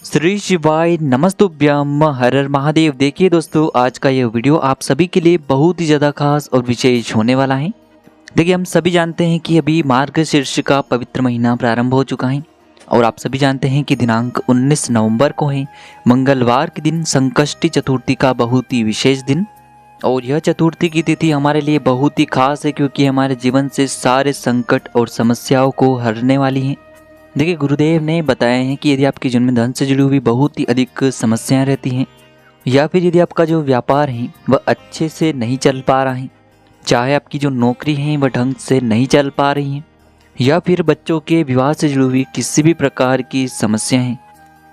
श्री शिवाय नमस्तुभ्यम हर हर महादेव। देखिए दोस्तों, आज का यह वीडियो आप सभी के लिए बहुत ही ज़्यादा खास और विशेष होने वाला है। देखिए, हम सभी जानते हैं कि अभी मार्गशीर्ष का पवित्र महीना प्रारंभ हो चुका है और आप सभी जानते हैं कि दिनांक 19 नवंबर को है मंगलवार के दिन संकष्टी चतुर्थी का बहुत ही विशेष दिन। और यह चतुर्थी की तिथि हमारे लिए बहुत ही खास है क्योंकि हमारे जीवन से सारे संकट और समस्याओं को हरने वाली है। देखिए, गुरुदेव ने बताया है कि यदि आपके जीवन में धन से जुड़ी हुई बहुत ही अधिक समस्याएं रहती हैं या फिर यदि आपका जो व्यापार है वह अच्छे से नहीं चल पा रहा है, चाहे आपकी जो नौकरी है वह ढंग से नहीं चल पा रही है, या फिर बच्चों के विवाह से जुड़ी हुई किसी भी प्रकार की समस्या है,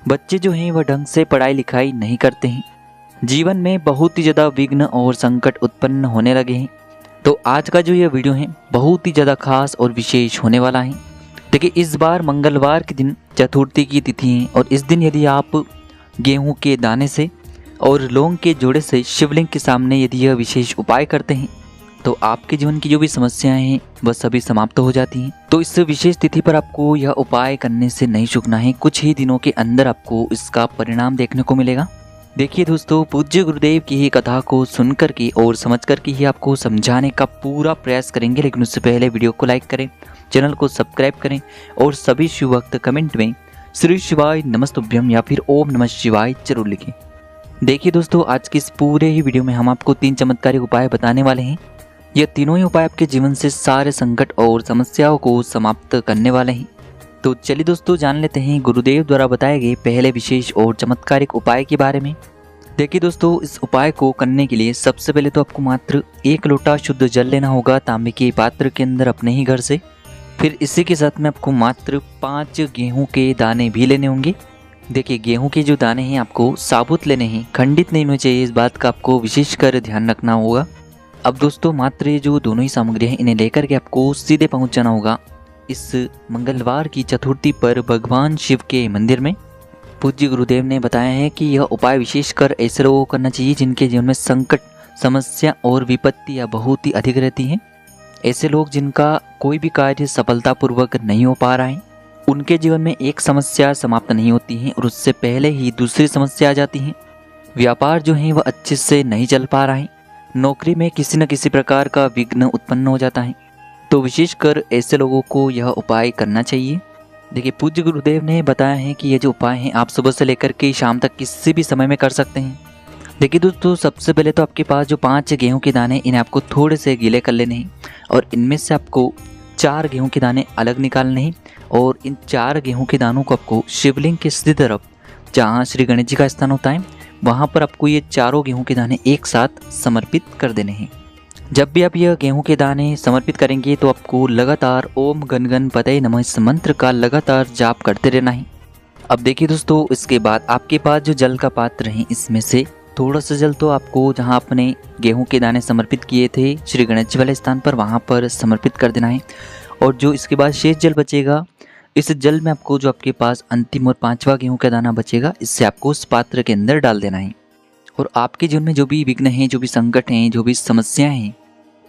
बच्चे जो हैं वह ढंग से पढ़ाई लिखाई नहीं करते हैं, जीवन में बहुत ही ज़्यादा विघ्न और संकट उत्पन्न होने लगे हैं, तो आज का जो यह वीडियो है बहुत ही ज़्यादा खास और विशेष होने वाला है। देखिए, इस बार मंगलवार के दिन चतुर्थी की तिथि है और इस दिन यदि आप गेहूं के दाने से और लौंग के जोड़े से शिवलिंग के सामने यदि यह विशेष उपाय करते हैं तो आपके जीवन की जो भी समस्याएं हैं वह सभी समाप्त हो जाती हैं। तो इस विशेष तिथि पर आपको यह उपाय करने से नहीं चूकना है, कुछ ही दिनों के अंदर आपको इसका परिणाम देखने को मिलेगा। देखिए दोस्तों, पूज्य गुरुदेव की ही कथा को सुनकर के और समझ कर के ही आपको समझाने का पूरा प्रयास करेंगे, लेकिन उससे पहले वीडियो को लाइक करें, चैनल को सब्सक्राइब करें और सभी शुभ वक्त कमेंट में श्री शिवाय नमस्तुभ्यम या फिर ओम नमः शिवाय जरूर लिखें। देखिए दोस्तों, आज की इस पूरे ही वीडियो में हम आपको 3 चमत्कारिक उपाय बताने वाले हैं। यह तीनों ही उपाय आपके जीवन से सारे संकट और समस्याओं को समाप्त करने वाले हैं। तो चलिए दोस्तों, जान लेते हैं गुरुदेव द्वारा बताए गए पहले विशेष और चमत्कारिक उपाय के बारे में। देखिए दोस्तों, इस उपाय को करने के लिए सबसे पहले तो आपको मात्र 1 लोटा शुद्ध जल लेना होगा तांबे के पात्र के अंदर अपने ही घर से। फिर इसी के साथ में आपको मात्र 5 गेहूं के दाने भी लेने होंगे। देखिए, गेहूं के जो दाने हैं आपको साबुत लेने हैं, खंडित नहीं होने चाहिए, इस बात का आपको विशेषकर ध्यान रखना होगा। अब दोस्तों, मात्र ये जो दोनों ही सामग्री हैं इन्हें लेकर के आपको सीधे पहुंचना होगा इस मंगलवार की चतुर्थी पर भगवान शिव के मंदिर में। पूज्य गुरुदेव ने बताया है कि यह उपाय विशेषकर ऐसे लोगों को करना चाहिए जिनके जीवन में संकट, समस्या और विपत्तियां बहुत ही अधिक रहती हैं। ऐसे लोग जिनका कोई भी कार्य सफलतापूर्वक नहीं हो पा रहा है, उनके जीवन में एक समस्या समाप्त नहीं होती है और उससे पहले ही दूसरी समस्या आ जाती है। व्यापार जो है वह अच्छे से नहीं चल पा रहा है, नौकरी में किसी न किसी प्रकार का विघ्न उत्पन्न हो जाता है, तो विशेषकर ऐसे लोगों को यह उपाय करना चाहिए। देखिए, पूज्य गुरुदेव ने बताया है कि ये जो उपाय हैं आप सुबह से लेकर के शाम तक किसी भी समय में कर सकते हैं। देखिए दोस्तों, सबसे पहले तो आपके पास जो 5 गेहूं के दाने इन्हें आपको थोड़े से गीले कर लेने हैं और इनमें से आपको 4 गेहूं के दाने अलग निकालने हैं और इन 4 गेहूं के दानों को आपको शिवलिंग के सीधी तरफ जहां श्री गणेश जी का स्थान होता है वहां पर आपको ये चारों गेहूं के दाने एक साथ समर्पित कर देने हैं। जब भी आप यह गेहूं के दाने समर्पित करेंगे तो आपको लगातार ओम गण गणपतये नमः इस मंत्र का लगातार जाप करते रहना है। अब देखिए दोस्तों, इसके बाद आपके पास जो जल का पात्र है इसमें से थोड़ा सा जल तो आपको जहां आपने गेहूं के दाने समर्पित किए थे श्री गणेश जी वाले स्थान पर वहां पर समर्पित कर देना है और जो इसके बाद शेष जल बचेगा, इस जल में आपको जो आपके पास अंतिम और 5वां गेहूं का दाना बचेगा इससे आपको उस पात्र के अंदर डाल देना है। और आपके जीवन में जो भी विघ्न हैं, जो भी संकट हैं, जो भी समस्याएं हैं,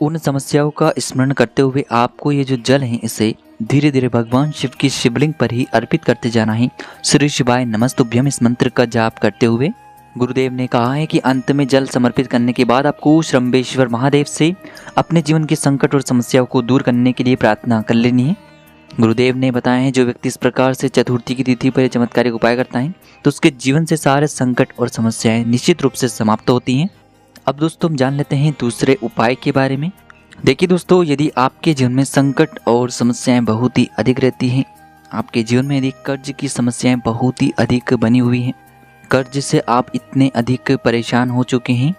उन समस्याओं का स्मरण करते हुए आपको ये जो जल है इसे धीरे धीरे भगवान शिव की शिवलिंग पर ही अर्पित करते जाना है। श्री शिवाय नमस्तुभ्यम इस मंत्र का जाप करते हुए गुरुदेव ने कहा है कि अंत में जल समर्पित करने के बाद आपको श्रंबेश्वर महादेव से अपने जीवन के संकट और समस्याओं को दूर करने के लिए प्रार्थना कर लेनी है। गुरुदेव ने बताया है जो व्यक्ति इस प्रकार से चतुर्थी की तिथि पर चमत्कारिक उपाय करता है तो उसके जीवन से सारे संकट और समस्याएं निश्चित रूप से समाप्त होती हैं। अब दोस्तों, हम जान लेते हैं दूसरे उपाय के बारे में। देखिए दोस्तों, यदि आपके जीवन में संकट और समस्याएं बहुत ही अधिक रहती हैं, आपके जीवन में यदि कर्ज की समस्याएं बहुत ही अधिक बनी हुई हैं, कर्ज से आप इतने अधिक परेशान हो चुके हैं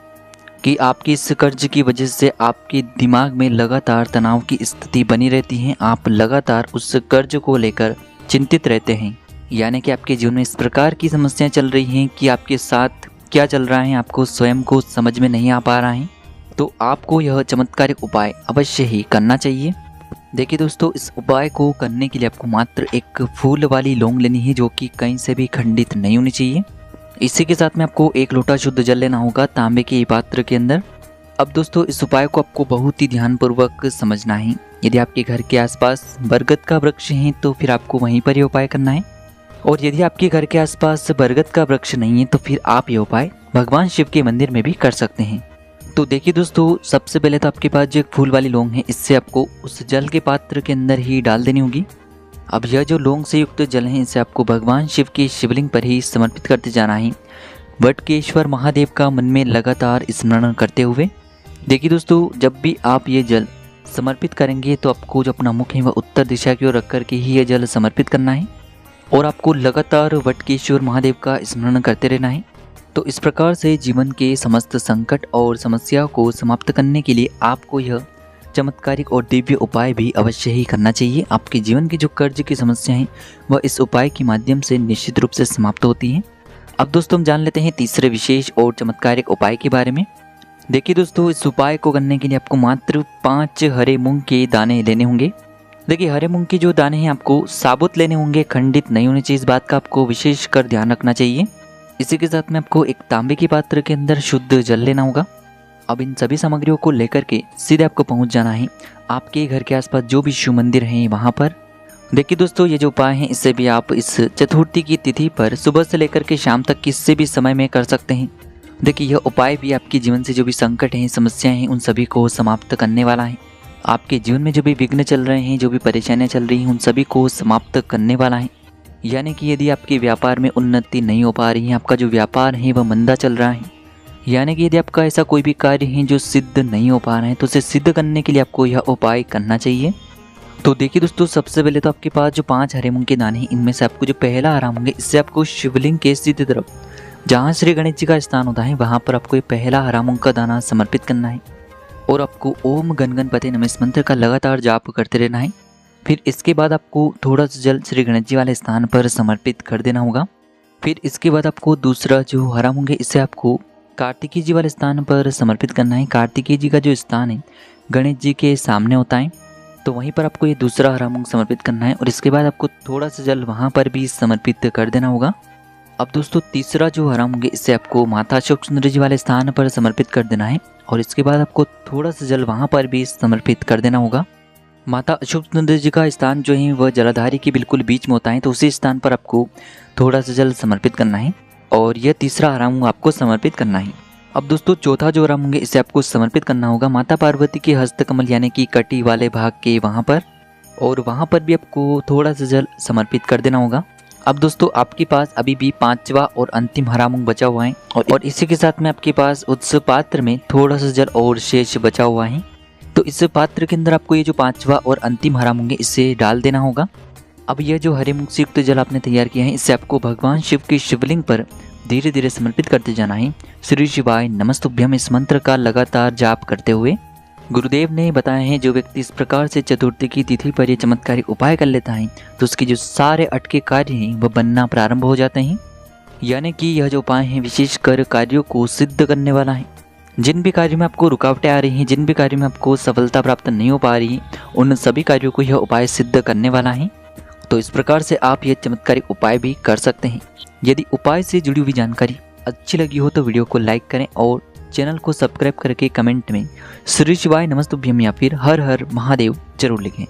कि आपकी इस कर्ज की वजह से आपके दिमाग में लगातार तनाव की स्थिति बनी रहती है, आप लगातार उस कर्ज को लेकर चिंतित रहते हैं, यानी कि आपके जीवन में इस प्रकार की समस्याएं चल रही हैं कि आपके साथ क्या चल रहा है आपको स्वयं को समझ में नहीं आ पा रहा है, तो आपको यह चमत्कारिक उपाय अवश्य ही करना चाहिए। देखिए दोस्तों, इस उपाय को करने के लिए आपको मात्र एक फूल वाली लौंग लेनी है जो कि कहीं से भी खंडित नहीं होनी चाहिए। इसी के साथ में आपको 1 लोटा शुद्ध जल लेना होगा तांबे के पात्र के अंदर। अब दोस्तों, इस उपाय को आपको बहुत ही ध्यानपूर्वक समझना है। यदि आपके घर के आसपास बरगद का वृक्ष है तो फिर आपको वहीं पर यह उपाय करना है। और यदि आपके घर के आसपास बरगद का वृक्ष नहीं है तो फिर आप ये उपाय भगवान शिव के मंदिर में भी कर सकते हैं। तो देखिए दोस्तों, सबसे पहले तो आपके पास जो एक फूल वाली लौंग है, इससे आपको उस जल के पात्र के अंदर ही डाल देनी होगी। अब यह जो लौंग से युक्त जल है, इसे आपको भगवान शिव के शिवलिंग पर ही समर्पित करते जाना है, वटकेश्वर महादेव का मन में लगातार स्मरण करते हुए। देखिए दोस्तों, जब भी आप ये जल समर्पित करेंगे तो आपको जो अपना मुख है वह उत्तर दिशा की ओर रख करके ही यह जल समर्पित करना है और आपको लगातार वटकेश्वर महादेव का स्मरण करते रहना है। तो इस प्रकार से जीवन के समस्त संकट और समस्याओं को समाप्त करने के लिए आपको यह चमत्कारिक और दिव्य उपाय भी अवश्य ही करना चाहिए। आपके जीवन की जो कर्ज की समस्या है वह इस उपाय के माध्यम से निश्चित रूप से समाप्त होती हैं। अब दोस्तों हम जान लेते हैं तीसरे विशेष और चमत्कारिक उपाय के बारे में। देखिए दोस्तों, इस उपाय को करने के लिए आपको मात्र 5 हरे मूंग के दाने लेने होंगे। देखिए, हरे मूंग के जो दाने हैं आपको साबुत लेने होंगे, खंडित नहीं होने चाहिए। इस बात का आपको विशेष कर ध्यान रखना चाहिए। इसी के साथ में आपको एक तांबे के पात्र के अंदर शुद्ध जल लेना होगा। अब इन सभी सामग्रियों को लेकर के सीधे आपको पहुंच जाना है आपके घर के आसपास जो भी शिव मंदिर हैं वहां पर। देखिए दोस्तों, ये जो उपाय है इससे भी आप इस चतुर्थी की तिथि पर सुबह से लेकर के शाम तक किसी भी समय में कर सकते हैं। देखिए, यह उपाय भी आपके जीवन से जो भी संकट हैं, समस्याएं हैं, उन सभी को समाप्त करने वाला है। आपके जीवन में जो भी विघ्न चल रहे हैं, जो भी परेशानियां चल रही हैं, उन सभी को समाप्त करने वाला है। यानी कि यदि आपके व्यापार में उन्नति नहीं हो पा रही है, आपका जो व्यापार है वह मंदा चल रहा है, यानी कि यदि आपका ऐसा कोई भी कार्य है जो सिद्ध नहीं हो पा रहा है, तो उसे सिद्ध करने के लिए आपको यह उपाय करना चाहिए। तो देखिए दोस्तों, सबसे पहले तो आपके पास जो 5 हरे मूंग के दाने हैं, इनमें से आपको जो पहला हरा मूंग है, इससे आपको शिवलिंग के सीधी तरफ जहाँ श्री गणेश जी का स्थान होता है वहाँ पर आपको ये पहला हरा मूंग का दाना समर्पित करना है और आपको ओम गण गणपति नमः इस मंत्र का लगातार जाप करते रहना है। फिर इसके बाद आपको थोड़ा सा जल श्री गणेश जी वाले स्थान पर समर्पित कर देना होगा। फिर इसके बाद आपको दूसरा जो हरा मूंग है, इसे आपको कार्तिकेय जी वाले स्थान पर समर्पित करना है। कार्तिकेय जी का जो स्थान है गणेश जी के सामने होता है, तो वहीं पर आपको ये दूसरा हरा मूंग समर्पित करना है और इसके बाद आपको थोड़ा सा जल वहाँ पर भी समर्पित कर देना होगा। अब दोस्तों, तीसरा जो हरा मूंग है, इससे आपको माता अशोक सुंदरी जी वाले स्थान पर समर्पित कर देना है और इसके बाद आपको थोड़ा सा जल वहाँ पर भी समर्पित कर देना होगा। माता अशोक सुंदरी जी का स्थान जो है वह जलाधारी के बिल्कुल बीच में होता है, तो उसी स्थान पर आपको थोड़ा सा जल समर्पित करना है और यह तीसरा हरा मूंग आपको समर्पित करना है। अब दोस्तों, चौथा जो हरा मूंग है, इसे आपको समर्पित करना होगा माता पार्वती के हस्तकमल यानी कि कटी वाले भाग के वहाँ पर, और वहाँ पर भी आपको थोड़ा सा जल समर्पित कर देना होगा। अब दोस्तों, आपके पास अभी भी 5वां और अंतिम हरा मूंग बचा हुआ है और इसी के साथ में आपके पास उस पात्र में थोड़ा सा जल और शेष बचा हुआ है। तो इस पात्र के अंदर आपको ये जो 5वां और अंतिम हरा मूंग है, इसे डाल देना होगा। अब यह जो हरे मूंग से युक्त जल आपने तैयार किया है, इससे आपको भगवान शिव की शिवलिंग पर धीरे धीरे समर्पित करते जाना है। श्री शिवाय नमस्तुभ्यम इस मंत्र का लगातार जाप करते हुए। गुरुदेव ने बताया है, जो व्यक्ति इस प्रकार से चतुर्थी की तिथि पर यह चमत्कारिक उपाय कर लेता है तो उसके जो सारे अटके कार्य हैं वह बनना प्रारंभ हो जाते हैं। यानी कि यह जो उपाय है विशेषकर कार्यों को सिद्ध करने वाला है। जिन भी कार्यों में आपको रुकावटें आ रही हैं, जिन भी कार्यों में आपको सफलता प्राप्त नहीं हो पा रही, उन सभी कार्यों को यह उपाय सिद्ध करने वाला है। तो इस प्रकार से आप यह चमत्कारिक उपाय भी कर सकते हैं। यदि उपाय से जुड़ी हुई जानकारी अच्छी लगी हो तो वीडियो को लाइक करें और चैनल को सब्सक्राइब करके कमेंट में श्री शिवाय नमस्तुभ्यम या फिर हर हर महादेव जरूर लिखें।